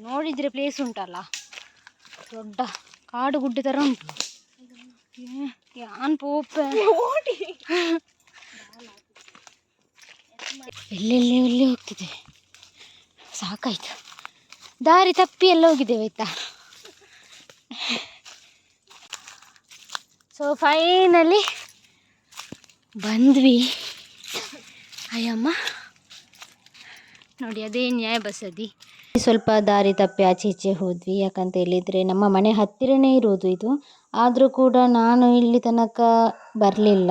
ನೋಡಿದರೆ ಪ್ಲೇಸ್ ಉಂಟಲ್ಲ, ದೊಡ್ಡ ಕಾಡು ಗುಡ್ಡೆ ಥರ ಉಂಟು. ಯಾನ್ ಪೋಪೆ ಎಲ್ಲೆಲ್ಲಿ ಹೋಗ್ತಿದೆ, ಸಾಕಾಯ್ತು. ದಾರಿ ತಪ್ಪಿ ಎಲ್ಲ ಹೋಗಿದ್ದೇವೆ ಆಯ್ತಾ. ಸೊ ಫೈನಲಿ ಬಂದ್ವಿ. ಅಯ್ಯಮ್ಮ ನೋಡಿ, ಅದೇ ನ್ಯಾಯ ಬಸದಿ. ಸ್ವಲ್ಪ ದಾರಿ ತಪ್ಪಿ ಆಚೆ ಈಚೆ ಹೋದ್ವಿ. ಯಾಕಂತ ಹೇಳಿದರೆ ನಮ್ಮ ಮನೆ ಹತ್ತಿರನೇ ಇರೋದು ಇದು, ಆದರೂ ಕೂಡ ನಾನು ಇಲ್ಲಿ ತನಕ ಬರಲಿಲ್ಲ.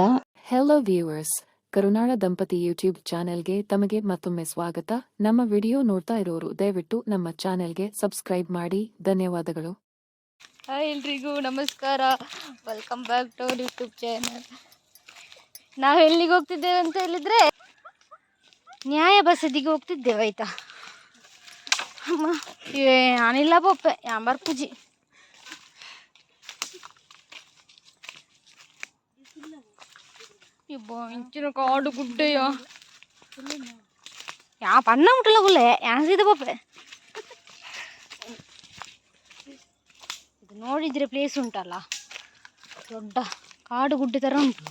ಹೆಲೋ ವ್ಯೂವರ್ಸ್, ಕರುನಾಳ ದಂಪತಿ ಯೂಟ್ಯೂಬ್ ಚಾನೆಲ್ಗೆ ತಮಗೆ ಮತ್ತೊಮ್ಮೆ ಸ್ವಾಗತ. ನಮ್ಮ ವಿಡಿಯೋ ನೋಡ್ತಾ ಇರೋರು ದಯವಿಟ್ಟು ನಮ್ಮ ಚಾನೆಲ್ಗೆ ಸಬ್ಸ್ಕ್ರೈಬ್ ಮಾಡಿ. ಧನ್ಯವಾದಗಳು. ಹಾಯ್ ಎಲ್ರಿಗೂ ನಮಸ್ಕಾರ, welcome back to our YouTube channel. ನಾವು ಎಲ್ಲಿಗೆ ಹೋಗ್ತಿದ್ದೇವೆ ಅಂತ ಹೇಳಿದರೆ ನ್ಯಾಯ ಬಸದಿಗೆ ಹೋಗ್ತಿದ್ದೇವೆ ಆಯ್ತಾ. ಅಮ್ಮ ನಾನಿಲ್ಲ ಪೊಪ್ಪೆ ಯಾಂಬರ್ ಪೂಜಿ. ಇಂಚಿನ ಕಾಡು ಗುಡ್ಡೆಯ ಯಾ ಪಣ್ಣ ಉಂಟಲ್ಲ ಗುಲ್ಲೆ ಯಾನ್ಸಿದ ಪೊಪ್ಪೆ. ಇದು ನೋಡಿದರೆ ಪ್ಲೇಸ್ ಉಂಟಲ್ಲ, ದೊಡ್ಡ ಕಾಡು ಗುಡ್ಡೆ ಥರ ಉಂಟು.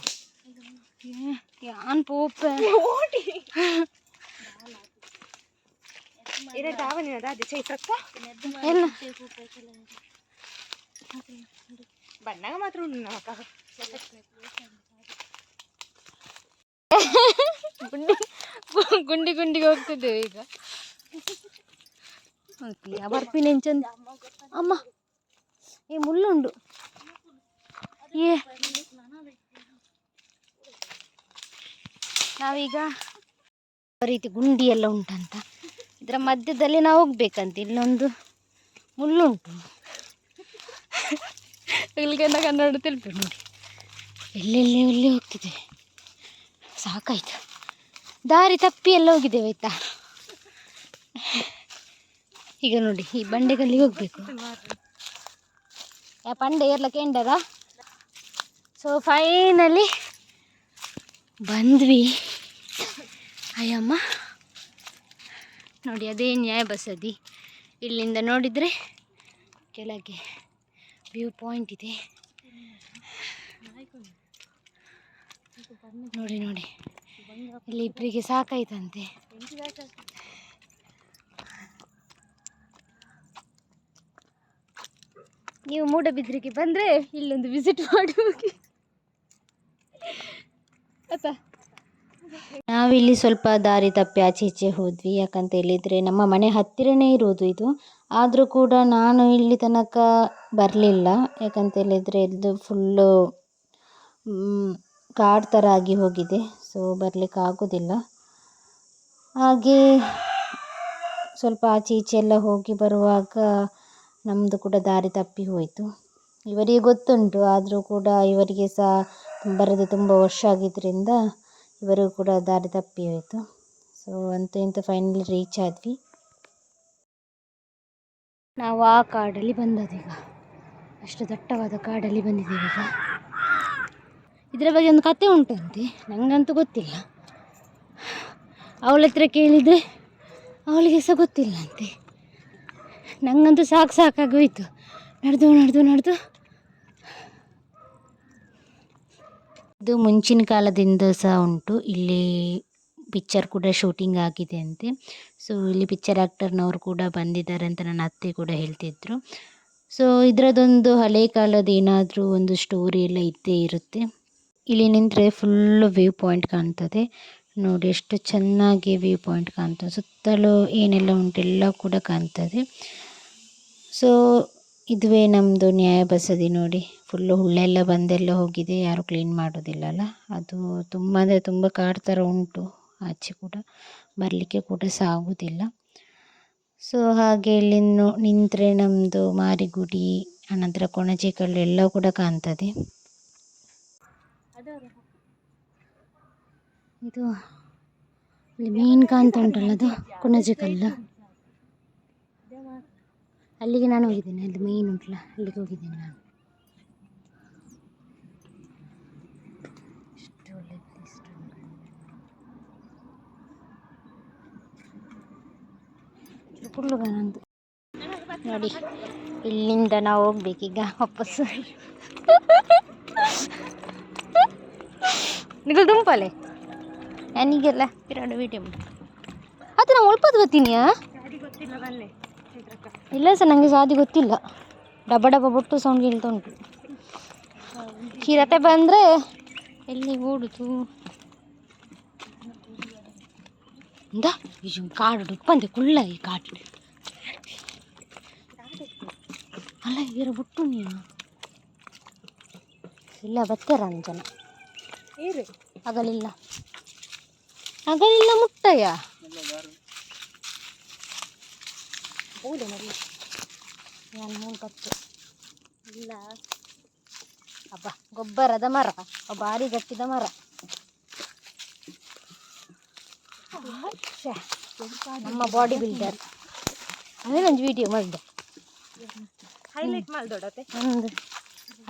ಯಾನ್ ಪೋಪೆ ಬಣ್ಣಗ ಮಾತ್ರ ಗುಂಡಿಗೆ ಹೋಗ್ತಿದ್ದೇವೆ ಈಗ. ಬರ್ಪಿನ ಎಂಚಂದ ಅಮ್ಮ, ಈ ಮುಳ್ಳುಂಡು. ನಾವೀಗ ರೀತಿ ಗುಂಡಿ ಎಲ್ಲ ಉಂಟಂತ, ಇದರ ಮಧ್ಯದಲ್ಲಿ ನಾವು ಹೋಗ್ಬೇಕಂತ. ಇಲ್ಲೊಂದು ಮುಳ್ಳುಂಟು. ಇಲ್ಲಿಗೆ ಕನ್ನಡ ತಿಳ್ಬೇಕು ನೋಡಿ, ಎಲ್ಲೆಲ್ಲಿ ಹೋಗ್ತಿದೆ, ಸಾಕಾಯ್ತು. ದಾರಿ ತಪ್ಪಿ ಎಲ್ಲ ಹೋಗಿದ್ದೇವೆ ಆಯ್ತಾ. ಈಗ ನೋಡಿ, ಈ ಬಂಡೆಗಲ್ಲಿಗೆ ಹೋಗ್ಬೇಕು. ಯಾ ಪಂಡೆ ಎಲ್ಲ ಕೇಂಡದ. ಸೊ ಫೈನಲಿ ಬಂದ್ವಿ. ಅಯ್ಯಮ್ಮ ನೋಡಿ, ಅದೇ ನ್ಯಾಯ ಬಸದಿ. ಇಲ್ಲಿಂದ ನೋಡಿದರೆ ಕೆಳಗೆ ವ್ಯೂ ಪಾಯಿಂಟ್ ಇದೆ. ನೋಡಿ ಇಲ್ಲಿ ಇಬ್ಬರಿಗೆ ಸಾಕಾಯ್ತಂತೆ. ನೀವು ಮೂಡಬಿದ್ರಿಗೆ ಬಂದರೆ ಇಲ್ಲೊಂದು ವಿಸಿಟ್ ಮಾಡಿ ಹೋಗಿ ಆಯ್ತಾ. ನಾವಿಲ್ಲಿ ಸ್ವಲ್ಪ ದಾರಿ ತಪ್ಪಿ ಆಚೆ ಈಚೆ ಹೋದ್ವಿ. ಯಾಕಂತ ಹೇಳಿದರೆ ನಮ್ಮ ಮನೆ ಹತ್ತಿರನೇ ಇರೋದು ಇದು, ಆದರೂ ಕೂಡ ನಾನು ಇಲ್ಲಿ ತನಕ ಬರಲಿಲ್ಲ. ಯಾಕಂತ ಹೇಳಿದರೆ ಇದು ಫುಲ್ಲು ಕಾಡು ಥರ ಆಗಿ ಹೋಗಿದೆ, ಸೊ ಬರಲಿಕ್ಕೆ ಆಗೋದಿಲ್ಲ. ಹಾಗೆ ಸ್ವಲ್ಪ ಆಚೆ ಈಚೆ ಎಲ್ಲ ಹೋಗಿ ಬರುವಾಗ ನಮ್ಮದು ಕೂಡ ದಾರಿ ತಪ್ಪಿ ಹೋಯಿತು. ಇವರಿಗೆ ಗೊತ್ತುಂಟು, ಆದರೂ ಕೂಡ ಇವರಿಗೆ ಸಹ ಬರದೆ ತುಂಬ ವರ್ಷ ಆಗಿದ್ದರಿಂದ ಇವರಿಗೂ ಕೂಡ ದಾರಿ ತಪ್ಪಿ ಹೋಯಿತು. ಸೊ ಅಂತೂ ಇಂತೂ ಫೈನಲಿ ರೀಚ್ ಆದ್ವಿ. ನಾವು ಆ ಕಾಡಲ್ಲಿ ಬಂದದ್ದು ಈಗ, ಅಷ್ಟು ದಟ್ಟವಾದ ಕಾಡಲ್ಲಿ ಬಂದಿದ್ದೇವೆ ಈಗ. ಇದರ ಬಗ್ಗೆ ಒಂದು ಕತೆ ಉಂಟಂತೆ, ನನಗಂತೂ ಗೊತ್ತಿಲ್ಲ. ಅವಳ ಹತ್ರ ಕೇಳಿದರೆ ಅವಳಿಗೆ ಸಹ ಗೊತ್ತಿಲ್ಲಂತೆ. ನನಗಂತೂ ಸಾಕಾಗಿ ಹೋಯಿತು. ನಡೆದು ಇದು ಮುಂಚಿನ ಕಾಲದಿಂದ ಸಹ ಉಂಟು. ಇಲ್ಲಿ ಪಿಕ್ಚರ್ ಕೂಡ ಶೂಟಿಂಗ್ ಆಗಿದೆ ಅಂತೆ. ಸೊ ಇಲ್ಲಿ ಪಿಕ್ಚರ್ ಆ್ಯಕ್ಟರ್ನವರು ಕೂಡ ಬಂದಿದ್ದಾರೆ ಅಂತ ನನ್ನ ಅತ್ತೆ ಕೂಡ ಹೇಳ್ತಿದ್ರು. ಸೊ ಇದರದೊಂದು ಹಳೆ ಕಾಲದ ಏನಾದರೂ ಒಂದು ಸ್ಟೋರಿ ಎಲ್ಲ ಇದ್ದೇ ಇರುತ್ತೆ. ಇಲ್ಲಿ ನಿಂತರೆ ಫುಲ್ಲು ವ್ಯೂ ಪಾಯಿಂಟ್ ಕಾಣ್ತದೆ. ನೋಡಿ ಎಷ್ಟು ಚೆನ್ನಾಗಿ ವ್ಯೂ ಪಾಯಿಂಟ್ ಕಾಣ್ತದೆ, ಸುತ್ತಲೂ ಏನೆಲ್ಲ ಉಂಟು ಎಲ್ಲ ಕೂಡ ಕಾಣ್ತದೆ. ಸೊ ಇದುವೇ ನಮ್ಮದು ನ್ಯಾಯ ಬಸದಿ. ನೋಡಿ ಫುಲ್ಲು ಹುಲ್ಲೆಲ್ಲ ಬಂದೆಲ್ಲ ಹೋಗಿದೆ, ಯಾರು ಕ್ಲೀನ್ ಮಾಡೋದಿಲ್ಲಲ್ಲ. ಅದು ತುಂಬ ಅಂದರೆ ತುಂಬ ಕಾಡು ಥರ ಉಂಟು, ಆಚೆ ಕೂಡ ಬರಲಿಕ್ಕೆ ಕೂಡ ಸಹ ಆಗೋದಿಲ್ಲ. ಸೊ ಹಾಗೆ ಇಲ್ಲಿ ನಿಂತರೆ ನಮ್ಮದು ಮಾರಿಗುಡಿ, ಅನಂತರ ಕೊಣಜೆ ಕಲ್ಲು ಎಲ್ಲ ಕೂಡ ಕಾಣ್ತದೆ. ಇದು ಇಲ್ಲಿ ಮೇನ್ ಕಾಣ್ತಾ ಉಂಟಲ್ಲ, ಅದು ಕೊಣಜೆ ಕಲ್ಲು. ಅಲ್ಲಿಗೆ ನಾನು ಹೋಗಿದ್ದೇನೆ, ಅಲ್ಲಿ ಮೇನ್ ಉಂಟಲ್ಲ ಅಲ್ಲಿಗೆ ಹೋಗಿದ್ದೇನೆ ನಾನು. ಎಷ್ಟು ಒಳ್ಳೆ ಪ್ಲೇಸ್, ಫುಲ್ಲು ಕಾಣಂತು. ನೋಡಿ ಇಲ್ಲಿಂದ ನಾವು ಹೋಗ್ಬೇಕೀಗ ವಾಪಸ್. ನಿಗಲ್ ದುಂಪಲೆ ನನಗೆಲ್ಲ ಪಿರಾಡು ವಿಡಿಯೋ ಅದು ನಾವು ಒಳ್ಪದು ಗೊತ್ತೀನಿಯಾ? ಇಲ್ಲ ಸರ್, ನನಗೆ ಸಾದಿ ಗೊತ್ತಿಲ್ಲ. ಡಬ್ಬ ಡಬ್ಬ ಬೊಟ್ಟು ಸೌಂಡ್ ಕೇಳ್ತಾ ಉಂಟು. ಚಿರತೆ ಬಂದರೆ ಎಲ್ಲಿ ಓಡುದು ಇಂದ ಕಾಡು ಬಂದೆ ಕುಳ್ಳ ಈ ಕಾಡು ಅಲ್ಲ ಇರ ಬಿಟ್ಟು ನೀನು ಇಲ್ಲ ಬರ್ತಾರ ಜನ ಆಗಲಿಲ್ಲ ಮುಟ್ಟಯ್ಯ ಇಲ್ಲ ಅಬ್ಬ ಗೊಬ್ಬರದ ಮರ, ಭಾರಿ ಗಟ್ಟಿದ ಮರ. ನಮ್ಮ ಬಾಡಿ ಬಿಲ್ಡರ್ ಅದೇ ಒಂದು ವಿಡಿಯೋ ಮಾಡಿದೆ, ಹೈಲೈಟ್ ಮಾಡಿದೊಡತೆ ಒಂದು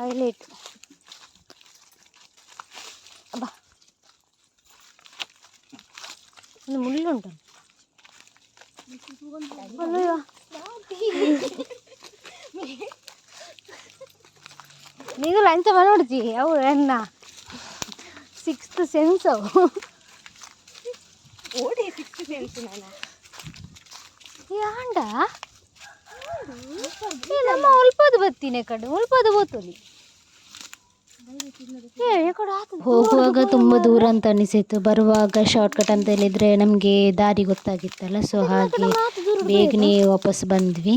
ಹೈಲೈಟ್. ಅಬ್ಬ ಒಂದು ಮುಳ್ಳುಂಟು ನೀವು ಲಂಚ ನೋಡ್ತಿ ಅವು ಎನ್ನ 6th ಸೆನ್ಸ್ ಅವು ಓಡಿ 6th ಸೆನ್ಸ್ ನಾನು ಯಾಂಡ ನಮ್ಮ ಉಲ್ಪದು ಬತ್ತೀನಿ ಕಡೆ ಉಲ್ಪದು ಬೋತಲಿ ಹೋಗುವಾಗ ತುಂಬ ದೂರ ಅಂತ ಅನಿಸಿತ್ತು, ಬರುವಾಗ ಶಾರ್ಟ್ಕಟ್ ಅಂತ ಹೇಳಿದರೆ ನಮಗೆ ದಾರಿ ಗೊತ್ತಾಗಿತ್ತಲ್ಲ, ಸೊ ಹಾಗೆ ಬೇಗನೆ ವಾಪಸ್ ಬಂದ್ವಿ.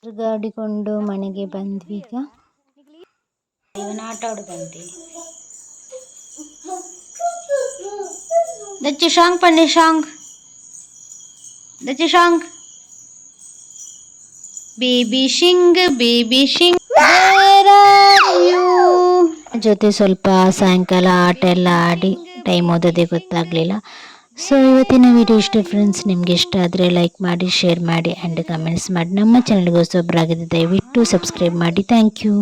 ತಿರುಗಾಡಿಕೊಂಡು ಮನೆಗೆ ಬಂದ್ವಿ. ಈಗ ಇವನು ಆಟ ಆಡುದಂತೆ. ದಚ್ಚು ಶಾಂಗ್ ಪಂಡೆ ಶಾಂಗ್ ದಚ್ಚು ಶಾಂಗ್ ಬೇಬಿ ಶಿಂಗ್ ಜೊತೆ ಸ್ವಲ್ಪ ಸಾಯಂಕಾಲ ಆಟ ಎಲ್ಲ ಆಡಿ ಟೈಮ್ ಓದೋದೇ ಗೊತ್ತಾಗಲಿಲ್ಲ. ಸೊ ಇವತ್ತಿನ ವಿಡಿಯೋ ಇಷ್ಟ ಫ್ರೆಂಡ್ಸ್. ನಿಮಗೆ ಇಷ್ಟ ಆದರೆ ಲೈಕ್ ಮಾಡಿ, ಶೇರ್ ಮಾಡಿ ಆ್ಯಂಡ್ ಕಮೆಂಟ್ಸ್ ಮಾಡಿ. ನಮ್ಮ ಚಾನಲ್ಗೆ ಹೊಸೊಬ್ಬರಾಗಿದೆ ದಯವಿಟ್ಟು ಸಬ್ಸ್ಕ್ರೈಬ್ ಮಾಡಿ. Thank you.